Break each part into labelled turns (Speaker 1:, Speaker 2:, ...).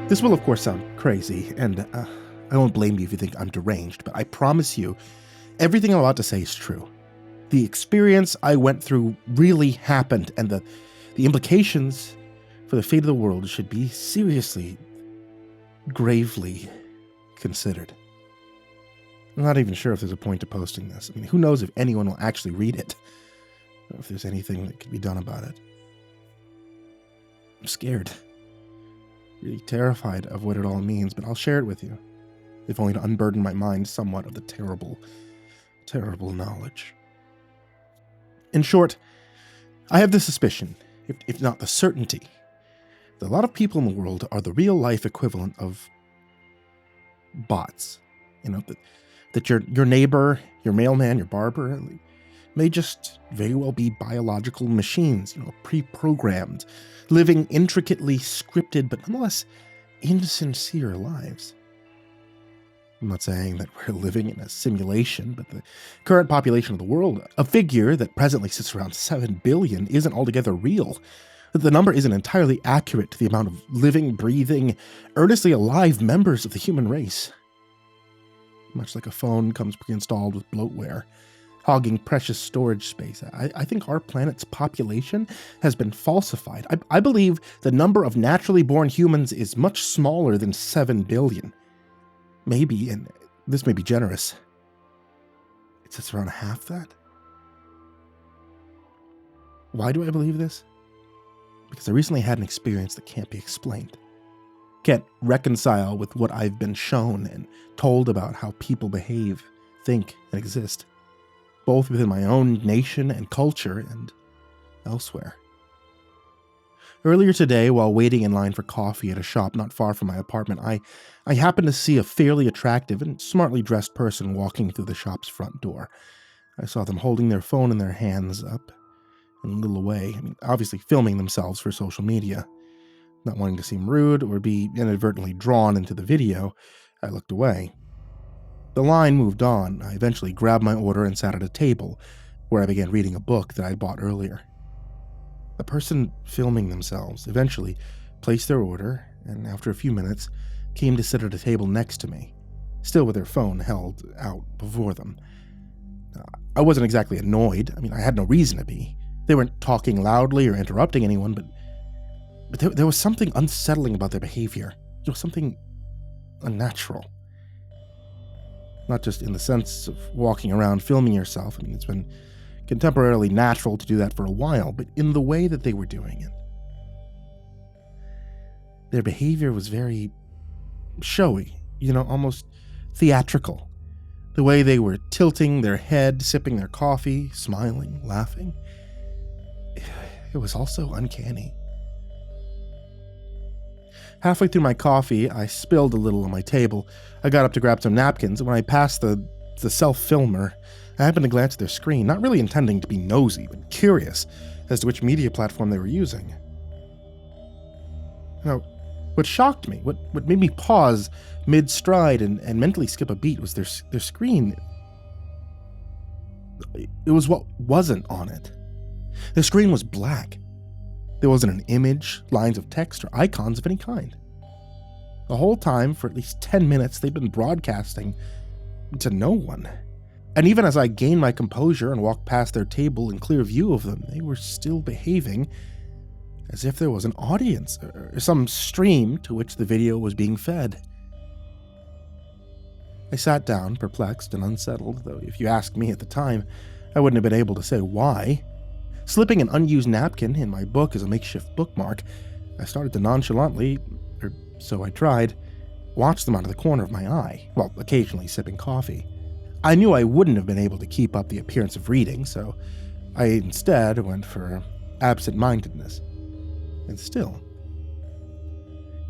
Speaker 1: This will, of course, sound crazy, and I won't blame you if you think I'm deranged, but I promise you, everything I'm about to say is true. The experience I went through really happened, and the implications for the fate of the world should be seriously, gravely considered. I'm not even sure if there's a point to posting this. I mean, who knows if anyone will actually read it, or if there's anything that can be done about it. I'm scared. Really terrified of what it all means, but I'll share it with you, if only to unburden my mind somewhat of the terrible, terrible knowledge. In short, I have the suspicion, if not the certainty, that a lot of people in the world are the real-life equivalent of bots. You know, that your neighbor, your mailman, your barber, may just very well be biological machines, pre-programmed, living intricately scripted but nonetheless insincere lives. I'm not saying that we're living in a simulation, but the current population of the world, a figure that presently sits around 7 billion, isn't altogether real. The number isn't entirely accurate to the amount of living, breathing, earnestly alive members of the human race. Much like a phone comes pre-installed with bloatware, hogging precious storage space, I think our planet's population has been falsified. I believe the number of naturally born humans is much smaller than 7 billion. Maybe, and this may be generous, it sits around half that. Why do I believe this? Because I recently had an experience that can't be explained. Can't reconcile with what I've been shown and told about how people behave, think, and exist, both within my own nation and culture and elsewhere. Earlier today, while waiting in line for coffee at a shop not far from my apartment, I happened to see a fairly attractive and smartly dressed person walking through the shop's front door. I saw them holding their phone in their hands up and a little away, obviously filming themselves for social media. Not wanting to seem rude or be inadvertently drawn into the video, I looked away. The line moved on. I eventually grabbed my order and sat at a table, where I began reading a book that I had bought earlier. The person filming themselves eventually placed their order, and after a few minutes, came to sit at a table next to me, still with their phone held out before them. I wasn't exactly annoyed. I had no reason to be. They weren't talking loudly or interrupting anyone, but there was something unsettling about their behavior. Something unnatural. Not just in the sense of walking around filming yourself. It's been contemporarily natural to do that for a while, but in the way that they were doing it. Their behavior was very showy, almost theatrical. The way they were tilting their head, sipping their coffee, smiling, laughing. It was also uncanny. Halfway through my coffee, I spilled a little on my table. I got up to grab some napkins, and when I passed the self-filmer, I happened to glance at their screen, not really intending to be nosy, but curious as to which media platform they were using. Now, what shocked me, what made me pause mid-stride and mentally skip a beat was their screen. It was what wasn't on it. The screen was black. There wasn't an image, lines of text, or icons of any kind. The whole time, for at least 10 minutes, they've been broadcasting to no one. And even as I gained my composure and walked past their table in clear view of them, they were still behaving as if there was an audience, or some stream to which the video was being fed. I sat down, perplexed and unsettled, though if you asked me at the time, I wouldn't have been able to say why. Slipping an unused napkin in my book as a makeshift bookmark, I started to nonchalantly, or so I tried, watch them out of the corner of my eye, while occasionally sipping coffee. I knew I wouldn't have been able to keep up the appearance of reading, so I instead went for absent-mindedness. And still,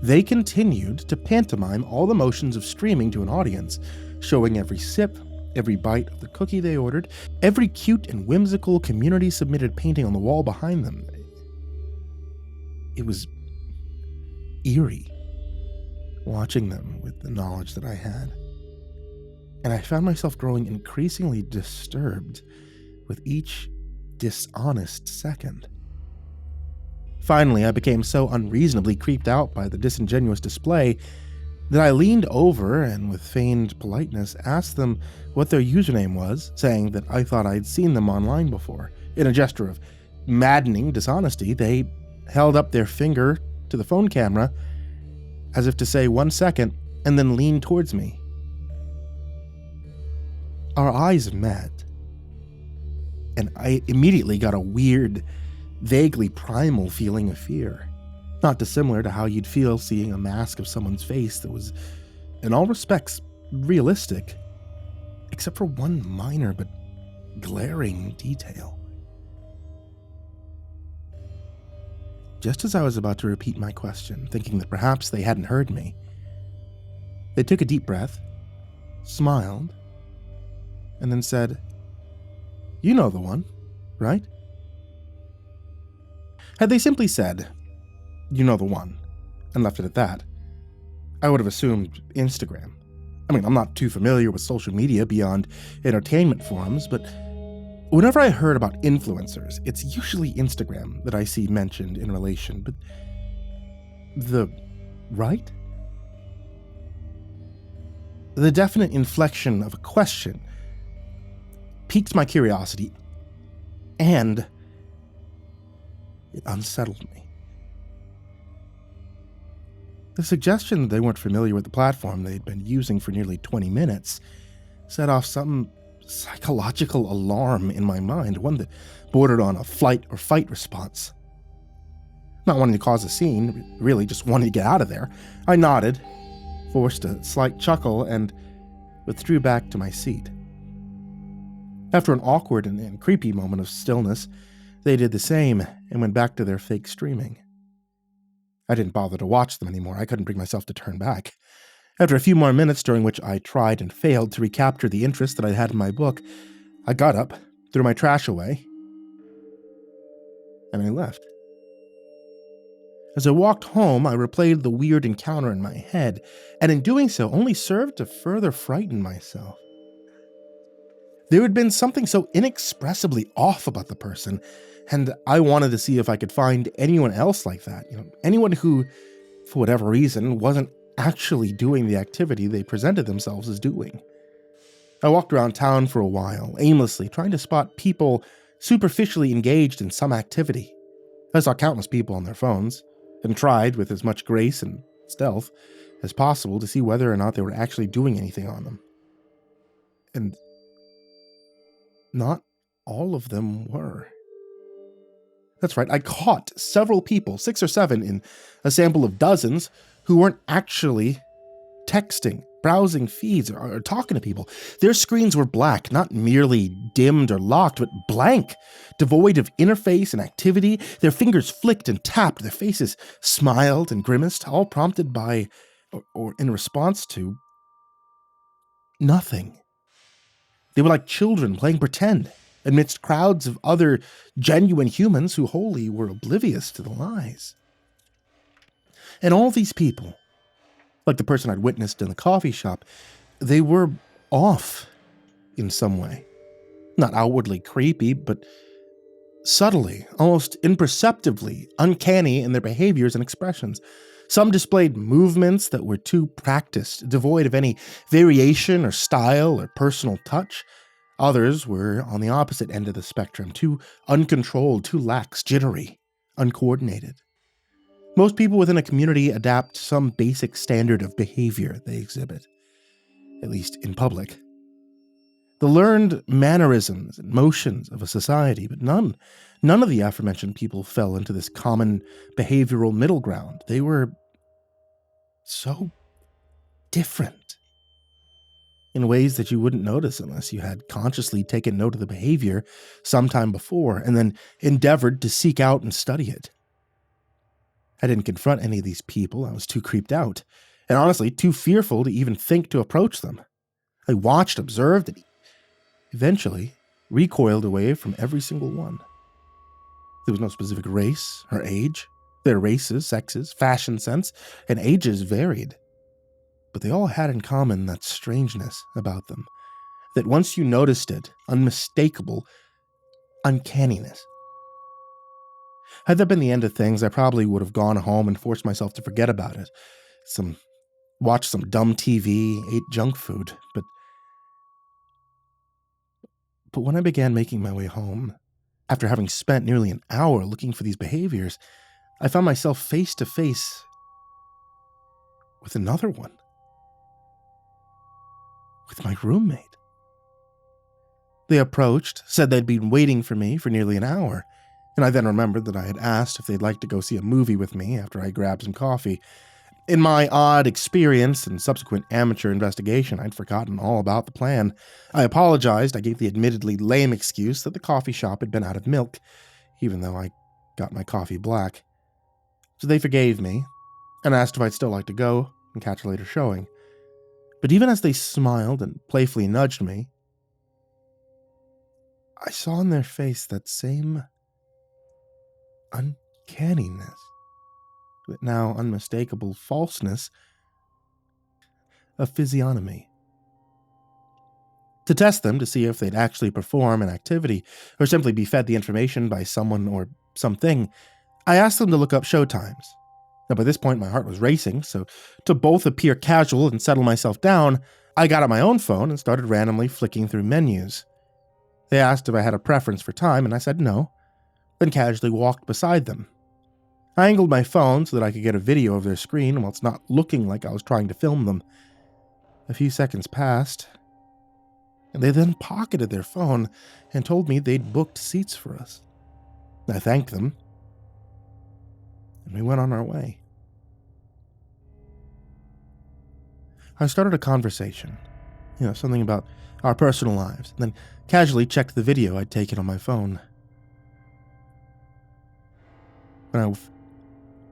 Speaker 1: they continued to pantomime all the motions of streaming to an audience, showing every sip, every bite of the cookie they ordered, every cute and whimsical community-submitted painting on the wall behind them. It was eerie, watching them with the knowledge that I had. And I found myself growing increasingly disturbed with each dishonest second. Finally, I became so unreasonably creeped out by the disingenuous display that I leaned over and, with feigned politeness, asked them what their username was, saying that I thought I'd seen them online before. In a gesture of maddening dishonesty, they held up their finger to the phone camera as if to say 1 second, and then leaned towards me. Our eyes met, and I immediately got a weird, vaguely primal feeling of fear. Not dissimilar to how you'd feel seeing a mask of someone's face that was, in all respects, realistic, except for one minor but glaring detail. Just as I was about to repeat my question, thinking that perhaps they hadn't heard me, they took a deep breath, smiled, and then said, "You know the one, right?" Had they simply said, "You know the one," and left it at that, I would have assumed Instagram. I mean, I'm not too familiar with social media beyond entertainment forums, but whenever I heard about influencers, it's usually Instagram that I see mentioned in relation. But the right? The definite inflection of a question piqued my curiosity, and it unsettled me. The suggestion that they weren't familiar with the platform they'd been using for nearly 20 minutes set off some psychological alarm in my mind, one that bordered on a flight or fight response. Not wanting to cause a scene, really just wanting to get out of there, I nodded, forced a slight chuckle, and withdrew back to my seat. After an awkward and creepy moment of stillness, they did the same and went back to their fake streaming. I didn't bother to watch them anymore. I couldn't bring myself to turn back. After a few more minutes, during which I tried and failed to recapture the interest that I had in my book, I got up, threw my trash away, and I left. As I walked home, I replayed the weird encounter in my head, and in doing so only served to further frighten myself. There had been something so inexpressibly off about the person, and I wanted to see if I could find anyone else like that. Anyone who, for whatever reason, wasn't actually doing the activity they presented themselves as doing. I walked around town for a while, aimlessly, trying to spot people superficially engaged in some activity. I saw countless people on their phones, and tried, with as much grace and stealth as possible, to see whether or not they were actually doing anything on them. And not all of them were. That's right, I caught several people, 6 or 7 in a sample of dozens, who weren't actually texting, browsing feeds, or talking to people. Their screens were black, not merely dimmed or locked, but blank, devoid of interface and activity. Their fingers flicked and tapped, their faces smiled and grimaced, all prompted by, or in response to, nothing. They were like children playing pretend, amidst crowds of other genuine humans who wholly were oblivious to the lies. And all these people, like the person I'd witnessed in the coffee shop, they were off in some way. Not outwardly creepy, but subtly, almost imperceptibly uncanny in their behaviors and expressions. Some displayed movements that were too practiced, devoid of any variation or style or personal touch. Others were on the opposite end of the spectrum, too uncontrolled, too lax, jittery, uncoordinated. Most people within a community adapt some basic standard of behavior they exhibit, at least in public. The learned mannerisms and motions of a society, but none of the aforementioned people fell into this common behavioral middle ground. They were so different in ways that you wouldn't notice unless you had consciously taken note of the behavior sometime before and then endeavored to seek out and study it. I didn't confront any of these people. I was too creeped out, and honestly, too fearful to even think to approach them. I watched, observed, and eventually recoiled away from every single one. There was no specific race or age. Their races, sexes, fashion sense, and ages varied. But they all had in common that strangeness about them, that once you noticed it, unmistakable uncanniness. Had that been the end of things, I probably would have gone home and forced myself to forget about it. Watched some dumb TV, ate junk food, but when I began making my way home, after having spent nearly an hour looking for these behaviors, I found myself face to face with another one. With my roommate. They approached, said they'd been waiting for me for nearly an hour, and I then remembered that I had asked if they'd like to go see a movie with me after I grabbed some coffee. In my odd experience and subsequent amateur investigation, I'd forgotten all about the plan. I apologized. I gave the admittedly lame excuse that the coffee shop had been out of milk, even though I got my coffee black. So they forgave me and asked if I'd still like to go and catch a later showing. But even as they smiled and playfully nudged me, I saw in their face that same uncanniness, that now unmistakable falseness of physiognomy. To test them to see if they'd actually perform an activity or simply be fed the information by someone or something, I asked them to look up showtimes. Now, by this point, my heart was racing, so to both appear casual and settle myself down, I got out my own phone and started randomly flicking through menus. They asked if I had a preference for time, and I said no, then casually walked beside them. I angled my phone so that I could get a video of their screen whilst not looking like I was trying to film them. A few seconds passed, and they then pocketed their phone and told me they'd booked seats for us. I thanked them, and we went on our way. I started a conversation, something about our personal lives, and then casually checked the video I'd taken on my phone.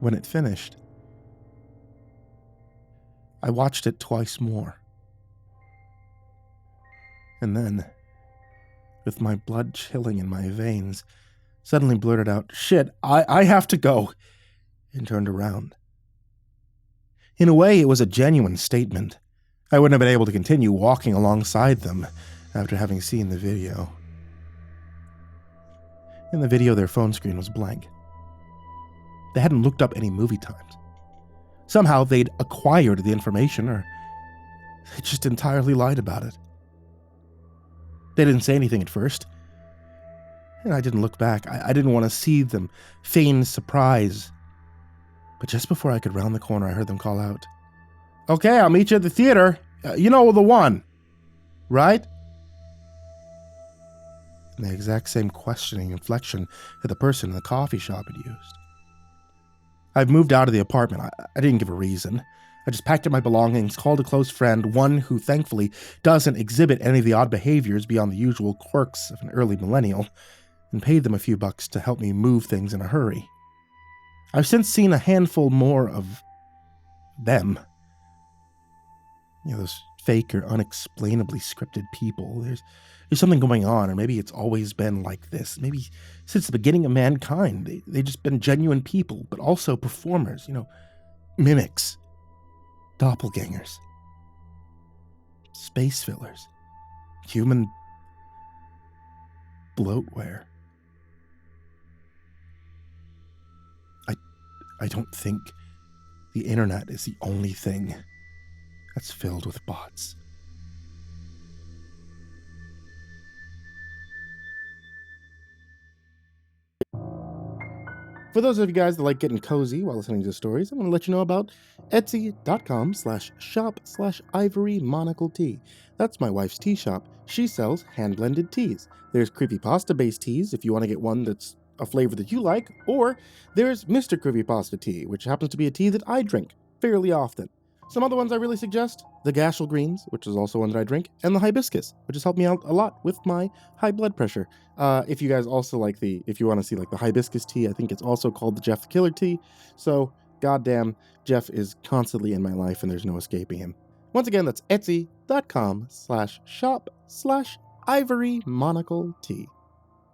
Speaker 1: When it finished, I watched it twice more. And then, with my blood chilling in my veins, suddenly blurted out, "Shit, I have to go," and turned around. In a way, it was a genuine statement. I wouldn't have been able to continue walking alongside them after having seen the video. In the video, their phone screen was blank. They hadn't looked up any movie times. Somehow they'd acquired the information, or they just entirely lied about it. They didn't say anything at first, and I didn't look back. I didn't want to see them feign surprise. But just before I could round the corner, I heard them call out, "Okay, I'll meet you at the theater. You know the one, right?" And the exact same questioning inflection that the person in the coffee shop had used. I've moved out of the apartment. I didn't give a reason. I just packed up my belongings, called a close friend, one who thankfully doesn't exhibit any of the odd behaviors beyond the usual quirks of an early millennial, and paid them a few bucks to help me move things in a hurry. I've since seen a handful more of them. Those fake or unexplainably scripted people. There's something going on, or maybe it's always been like this. Maybe since the beginning of mankind, they've just been genuine people, but also performers, mimics, doppelgangers, space fillers, human bloatware. I don't think the internet is the only thing that's filled with bots. For those of you guys that like getting cozy while listening to stories, I'm going to let you know about Etsy.com/shop/ivorymonocletea. That's my wife's tea shop. She sells hand-blended teas. There's creepypasta-based teas if you want to get one that's a flavor that you like, or there's MrCreepyPasta tea, which happens to be a tea that I drink fairly often. Some other ones I really suggest: the Gashel Greens, which is also one that I drink, and the Hibiscus, which has helped me out a lot with my high blood pressure. If you guys also like if you want to see the Hibiscus tea, I think it's also called the Jeff the Killer tea. So, goddamn, Jeff is constantly in my life and there's no escaping him. Once again, that's Etsy.com/shop/ivorymonocletea.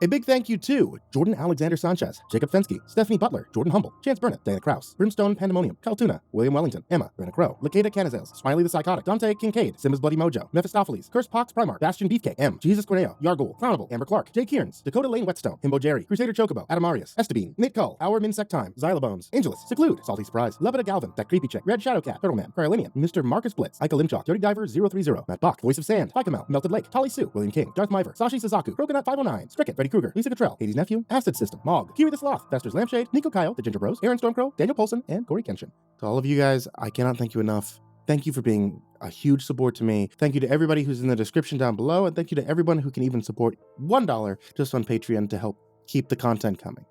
Speaker 1: A big thank you to Jordan Alexander Sanchez, Jakob Fenske, Stephanie Butler, Jordan Humble, Chance Burnett, Diana Kraus, BrimstonePandemonium, Caltuna, William Wellington, Emma, Brenna LaQueda Canizales, Smiley the Psychotic, Dante Kinkade, SimbasBloodyMojo, Mephistopheles, CursepoxPrimarch, Bastion Beefcake, M, Jesus Cornejo, Yarghoul, Clownible, Amber Clark, Jay Kierns, Dakota Lane Whetstone, Himbo Jerry, Crusader Chocobo, Adamarius, Estabine, Nate Cull, Our Minsect Time, Xylobones, Angelus, Seclude, Salty Surprise, Lebeda Galvin, That Creepy Chick, Red Shadow Cat, Turtleman, Carolinian, Mr. Marcus Blitz, Ika Limchalk, Dirty Diver 030, Matt Bach, Voice of Sand, Pikeamel, Melted Lake, Tali Sue, William King, Darth Miver, Sashi Suzaku, Coconut 509, Stricket, Freddy Krueger, Lisa Cottrell, Hades Nephew, Acid System, Mog, Kiwi the Sloth, Fester's Lampshade, Nico Kyle, The Ginger Bros, Aaron Stormcrow, Daniel Polson, and Corey Kenshin. To all of you guys, I cannot thank you enough. Thank you for being a huge support to me. Thank you to everybody who's in the description down below, and thank you to everyone who can even support $1 just on Patreon to help keep the content coming.